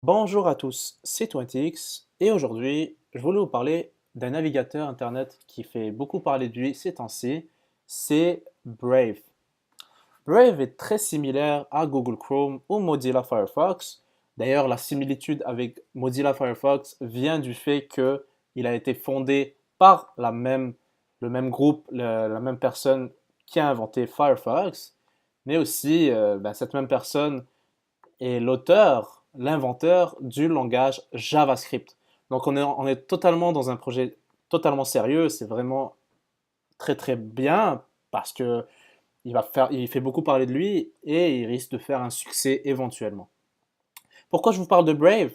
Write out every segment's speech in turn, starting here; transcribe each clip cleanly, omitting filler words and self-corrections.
Bonjour à tous, c'est 20X et aujourd'hui je voulais vous parler d'un navigateur internet qui fait beaucoup parler de lui ces temps-ci, c'est Brave. Brave est très similaire à Google Chrome ou Mozilla Firefox. D'ailleurs, la similitude avec Mozilla Firefox vient du fait qu'il a été fondé par le même groupe, la même personne qui a inventé Firefox, mais aussi cette même personne est l'auteur, l'inventeur du langage JavaScript. Donc on est totalement dans un projet totalement sérieux, c'est vraiment très très bien parce que il fait beaucoup parler de lui et il risque de faire un succès éventuellement. Pourquoi je vous parle de Brave?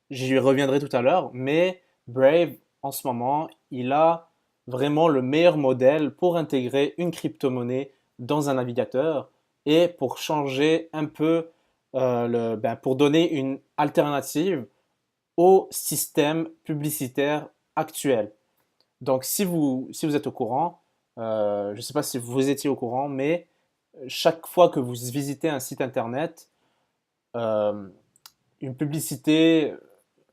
J'y reviendrai tout à l'heure, mais Brave en ce moment, il a vraiment le meilleur modèle pour intégrer une crypto-monnaie dans un navigateur et pour changer un peu pour donner une alternative au système publicitaire actuel. Donc, si vous êtes au courant, je ne sais pas si vous étiez au courant, mais chaque fois que vous visitez un site internet, euh, une publicité,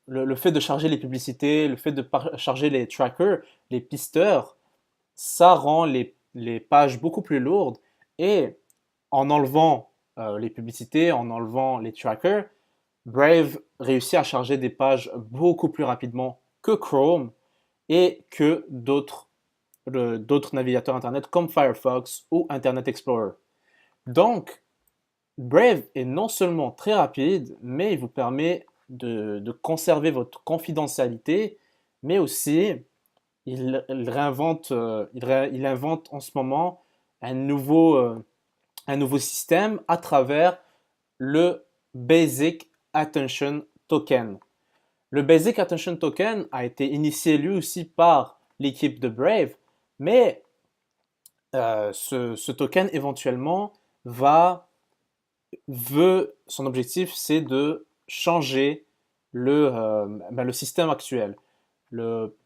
le fait de charger les publicités, le fait de charger les trackers, les pisteurs, ça rend les pages beaucoup plus lourdes. Et en enlevant les publicités, en enlevant les trackers, Brave réussit à charger des pages beaucoup plus rapidement que Chrome et que d'autres navigateurs Internet comme Firefox ou Internet Explorer. Donc, Brave est non seulement très rapide, mais il vous permet de conserver votre confidentialité, mais aussi il invente en ce moment un nouveau système à travers le Basic Attention Token. Le Basic Attention Token a été initié lui aussi par l'équipe de Brave, mais ce token éventuellement va son objectif, c'est de changer le système actuel. Le,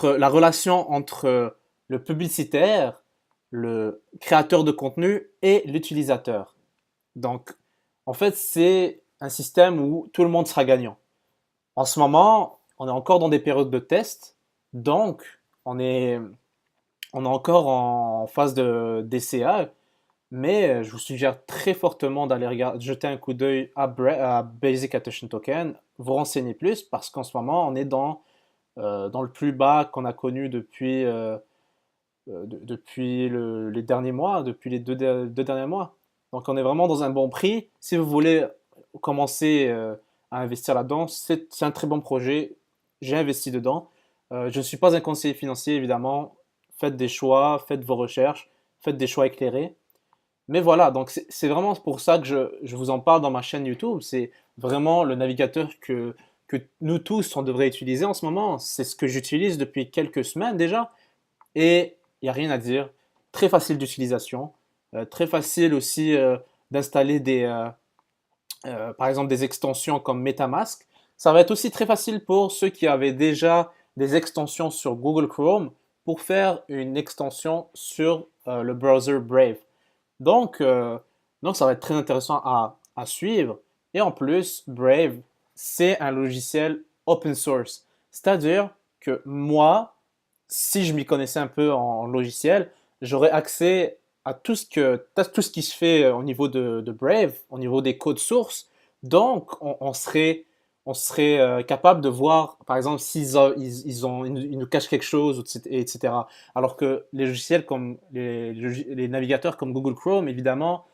la relation entre le publicitaire, le créateur de contenu et l'utilisateur. Donc, en fait, c'est un système où tout le monde sera gagnant. En ce moment, on est encore dans des périodes de test, donc on est, on est encore en phase de d'essai. Mais je vous suggère très fortement d'aller jeter un coup d'œil à Basic Attention Token, vous renseigner plus parce qu'en ce moment, on est dans le plus bas qu'on a connu depuis les derniers mois, depuis les deux derniers mois. Donc on est vraiment dans un bon prix. Si vous voulez commencer à investir là-dedans, c'est un très bon projet. J'ai investi dedans. Je ne suis pas un conseiller financier, évidemment. Faites des choix, faites vos recherches, faites des choix éclairés. Mais voilà, donc c'est vraiment pour ça que je vous en parle dans ma chaîne YouTube. C'est vraiment le navigateur que nous tous, on devrait utiliser en ce moment. C'est ce que j'utilise depuis quelques semaines déjà. Et il n'y a rien à dire. Très facile d'utilisation. Très facile aussi d'installer par exemple, des extensions comme MetaMask. Ça va être aussi très facile pour ceux qui avaient déjà des extensions sur Google Chrome pour faire une extension sur le browser Brave. Donc, euh, donc, ça va être très intéressant à suivre. Et en plus, Brave, c'est un logiciel open source. C'est-à-dire que moi, si je m'y connaissais un peu en logiciel, j'aurais accès à tout ce qui se fait au niveau de Brave, au niveau des codes sources. Donc, on serait capable de voir, par exemple, ils nous cachent quelque chose, etc. Alors que les logiciels comme les navigateurs comme Google Chrome, évidemment,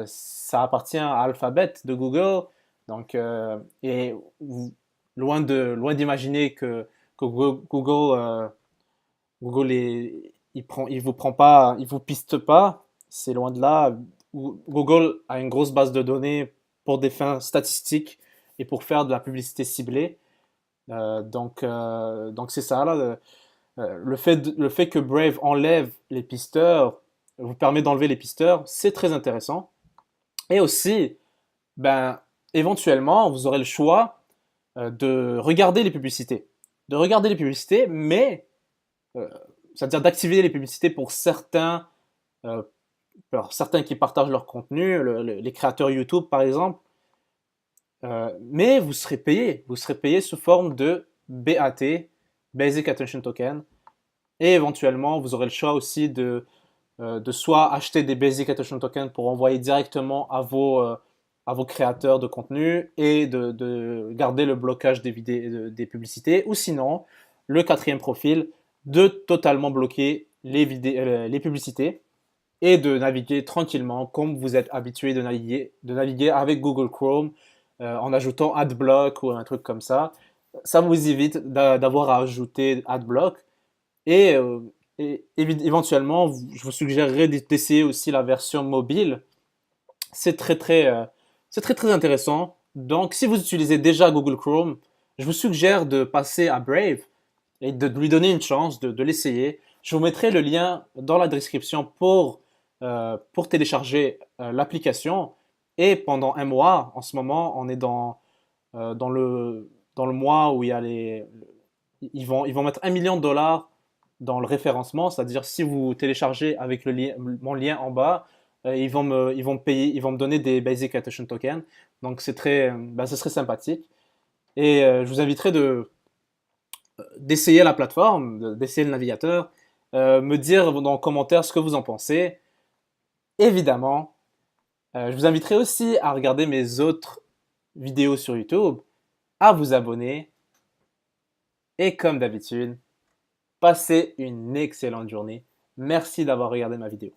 ça appartient à Alphabet de Google. Donc, et loin d'imaginer que Google il vous prend pas, il vous piste pas. C'est loin de là. Google a une grosse base de données pour des fins statistiques et pour faire de la publicité ciblée. Donc c'est ça là. Le fait que Brave enlève les pisteurs, vous permet d'enlever les pisteurs, c'est très intéressant. Et aussi, ben, éventuellement, vous aurez le choix de regarder les publicités. De regarder les publicités, mais euh, c'est-à-dire d'activer les publicités euh, pour certains qui partagent leur contenu, les créateurs YouTube par exemple. Mais vous serez payé sous forme de BAT, Basic Attention Token, et éventuellement vous aurez le choix aussi de soit acheter des Basic Attention Tokens pour envoyer directement à vos créateurs de contenu et de garder le blocage des vidéos, des publicités, ou sinon, le quatrième profil, de totalement bloquer les publicités et de naviguer tranquillement comme vous êtes habitué de naviguer avec Google Chrome en ajoutant AdBlock ou un truc comme ça. Ça vous évite d'avoir à ajouter AdBlock et, éventuellement, je vous suggérerais d'essayer aussi la version mobile. C'est c'est très très intéressant. Donc, si vous utilisez déjà Google Chrome, je vous suggère de passer à Brave et de lui donner une chance, de l'essayer. Je vous mettrai le lien dans la description pour télécharger l'application. Et pendant un mois, en ce moment, on est dans le mois où il y a ils vont mettre 1 million de dollars dans le référencement, c'est-à-dire si vous téléchargez avec mon lien en bas, ils vont me payer, ils vont me donner des Basic Attention Tokens. Donc ce serait sympathique. Et je vous inviterai d'essayer la plateforme, d'essayer le navigateur, me dire dans les commentaires ce que vous en pensez. Évidemment, je vous inviterai aussi à regarder mes autres vidéos sur YouTube, à vous abonner et comme d'habitude, passez une excellente journée. Merci d'avoir regardé ma vidéo.